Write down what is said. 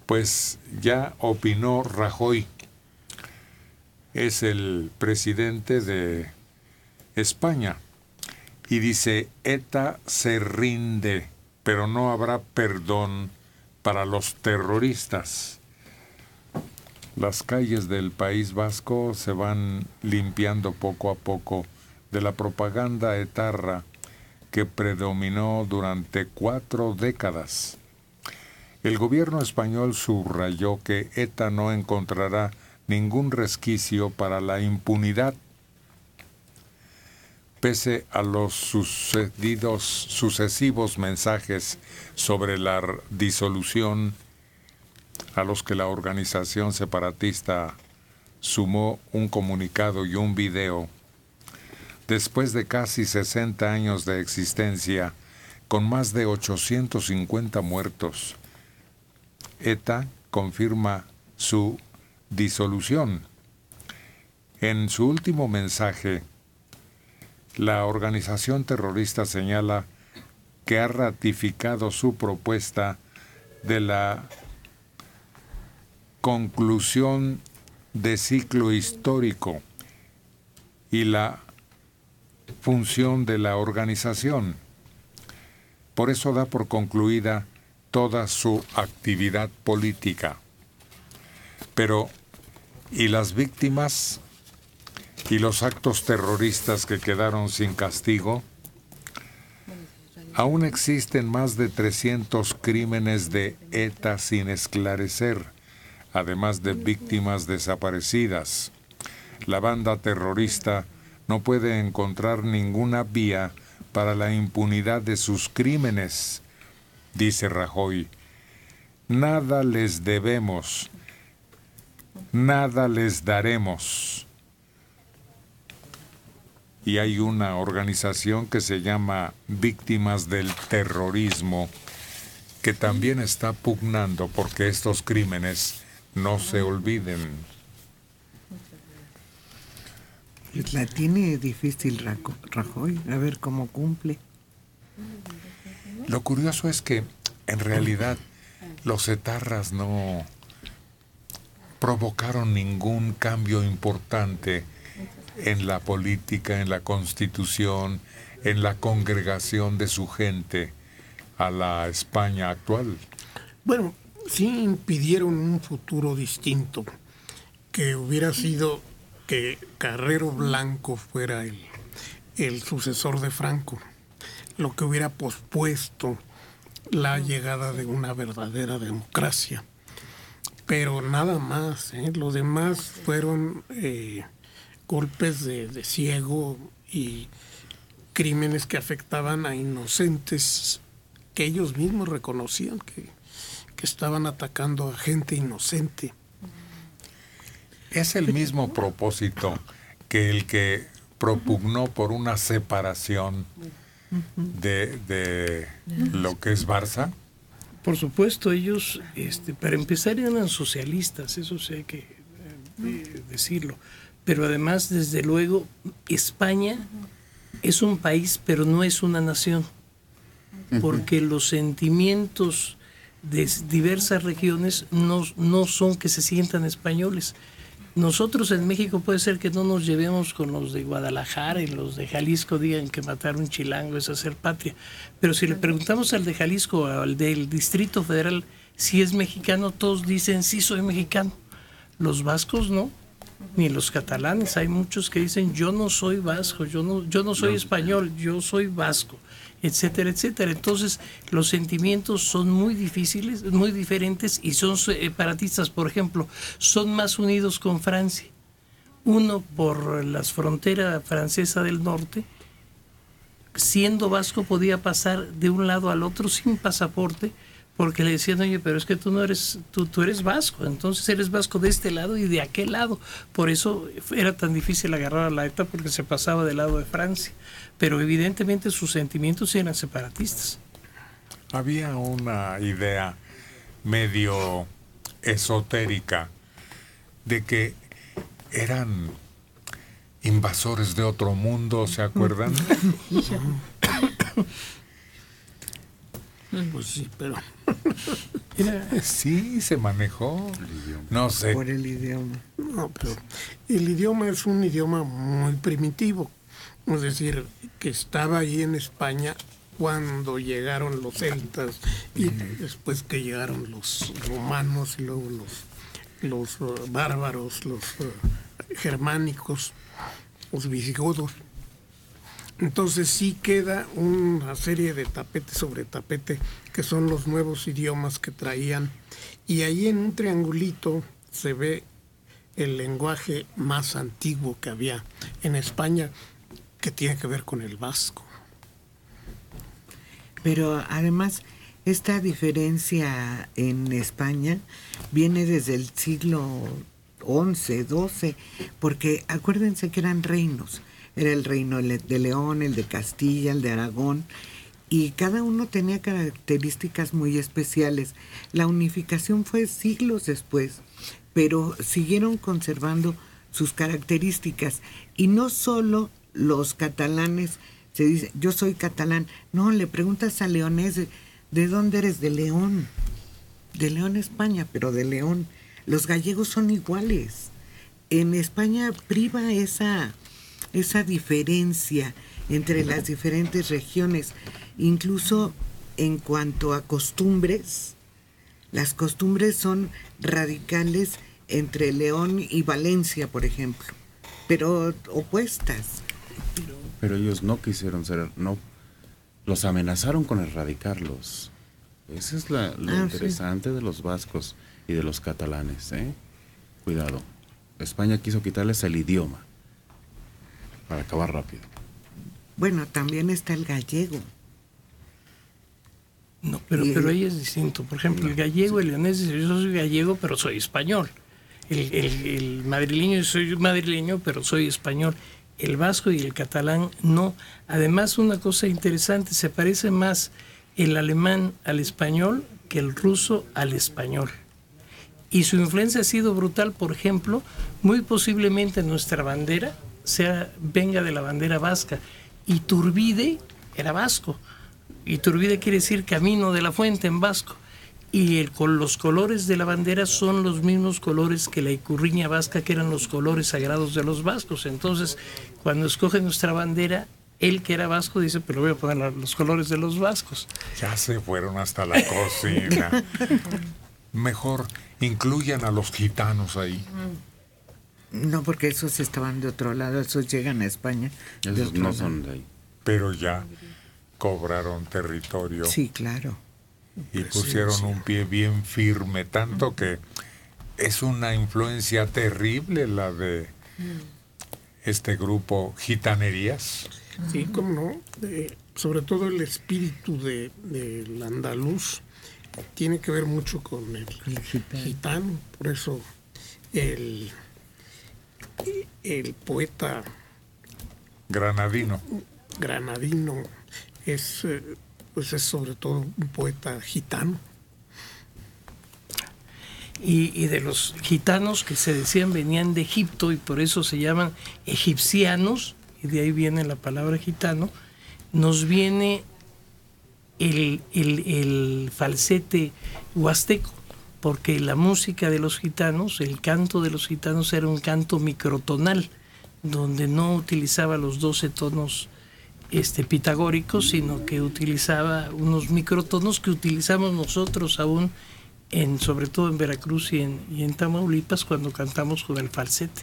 Pues ya opinó Rajoy, es el presidente de España, y dice: ETA se rinde, pero no habrá perdón para los terroristas. Las calles del País Vasco se van limpiando poco a poco de la propaganda etarra que predominó durante 4 décadas. El gobierno español subrayó que ETA no encontrará ningún resquicio para la impunidad, pese a los sucesivos mensajes sobre la disolución, a los que la organización separatista sumó un comunicado y un video. Después de casi 60 años de existencia, con más de 850 muertos, ETA confirma su disolución. En su último mensaje, la organización terrorista señala que ha ratificado su propuesta de la conclusión de ciclo histórico y la función de la organización. Por eso da por concluida toda su actividad política. Pero, ¿y las víctimas y los actos terroristas que quedaron sin castigo? Aún existen más de 300 crímenes de ETA sin esclarecer, además de víctimas desaparecidas. La banda terrorista no puede encontrar ninguna vía para la impunidad de sus crímenes, dice Rajoy. Nada les debemos, nada les daremos. Y hay una organización que se llama Víctimas del Terrorismo, que también está pugnando porque estos crímenes no se olviden. La tiene difícil Rajoy, a ver cómo cumple. Lo curioso es que, en realidad, los etarras no provocaron ningún cambio importante en la política, en la constitución, en la congregación de su gente a la España actual. Bueno, sí impidieron un futuro distinto, que hubiera sido que Carrero Blanco fuera el sucesor de Franco, lo que hubiera pospuesto la llegada de una verdadera democracia. Pero nada más, lo demás fueron golpes de ciego y crímenes que afectaban a inocentes que ellos mismos reconocían que estaban atacando a gente inocente. Es el mismo propósito que el que propugnó por una separación de lo que es Barça. Por supuesto, ellos, para empezar, eran socialistas, eso sí hay que decirlo. Pero además, desde luego, España es un país, pero no es una nación, porque los sentimientos de diversas regiones no son que se sientan españoles. Nosotros en México puede ser que no nos llevemos con los de Guadalajara y los de Jalisco digan que matar un chilango es hacer patria. Pero si le preguntamos al de Jalisco o al del Distrito Federal si es mexicano, todos dicen sí soy mexicano. Los vascos no, ni los catalanes. Hay muchos que dicen yo no soy vasco, yo no soy español, yo soy vasco, etcétera, etcétera. Entonces los sentimientos son muy difíciles, muy diferentes y son separatistas. Por ejemplo, son más unidos con Francia. Uno por la frontera francesa del norte, siendo vasco podía pasar de un lado al otro sin pasaporte, porque le decían, oye, pero es que tú no eres, tú eres vasco, entonces eres vasco de este lado y de aquel lado. Por eso era tan difícil agarrar a la ETA, porque se pasaba del lado de Francia. Pero evidentemente sus sentimientos eran separatistas. Había una idea medio esotérica de que eran invasores de otro mundo, ¿se acuerdan? Pues sí, pero Sí, se manejó. No sé. Por el idioma. No, pero el idioma es un idioma muy primitivo. Es decir, que estaba ahí en España cuando llegaron los celtas y después que llegaron los romanos y luego los bárbaros, los germánicos, los visigodos. Entonces sí queda una serie de tapete sobre tapete que son los nuevos idiomas que traían, y ahí en un triangulito se ve el lenguaje más antiguo que había en España, que tiene que ver con el vasco. Pero además, esta diferencia en España viene desde el siglo XI, XII, porque acuérdense que eran reinos. Era el reino de León, el de Castilla, el de Aragón, y cada uno tenía características muy especiales. La unificación fue siglos después, pero siguieron conservando sus características. Y no solo los catalanes se dice, yo soy catalán. No, le preguntas a leonés, ¿de dónde eres? De León, España, pero de León. Los gallegos son iguales. En España priva esa diferencia entre las diferentes regiones, incluso en cuanto a costumbres. Las costumbres son radicales entre León y Valencia, por ejemplo, pero opuestas. Pero ellos no quisieron ser, no, los amenazaron con erradicarlos. Esa es lo interesante, sí, de los vascos y de los catalanes, ¿eh? Cuidado. España quiso quitarles el idioma para acabar rápido. Bueno, también está el gallego. No, pero ahí es distinto. Por ejemplo, el gallego, el leonés dice, yo soy gallego, pero soy español. El madrileño, soy madrileño, pero soy español. El vasco y el catalán no. Además, una cosa interesante, se parece más el alemán al español que el ruso al español. Y su influencia ha sido brutal. Por ejemplo, muy posiblemente nuestra bandera venga de la bandera vasca. Iturbide era vasco. Iturbide quiere decir camino de la fuente en vasco. Y los colores de la bandera son los mismos colores que la icurriña vasca, que eran los colores sagrados de los vascos. Entonces, cuando escoge nuestra bandera, él que era vasco dice, pero voy a poner los colores de los vascos. Ya se fueron hasta la cocina. Mejor incluyan a los gitanos ahí. No, porque esos estaban de otro lado, esos llegan a España. Esos no son de ahí. Pero ya cobraron territorio. Sí, claro. Y pusieron un pie bien firme, tanto que es una influencia terrible la de este grupo Gitanerías. Sí, cómo no. Sobre todo el espíritu del andaluz tiene que ver mucho con el gitano. Por eso el poeta granadino es sobre todo un poeta gitano. Y de los gitanos que se decían venían de Egipto y por eso se llaman egipcianos, y de ahí viene la palabra gitano, nos viene el falsete huasteco, porque la música de los gitanos, el canto de los gitanos era un canto microtonal, donde no utilizaba los 12 tonos pitagóricos, sino que utilizaba unos microtonos que utilizamos nosotros aún, sobre todo en Veracruz y en Tamaulipas, cuando cantamos con el falsete.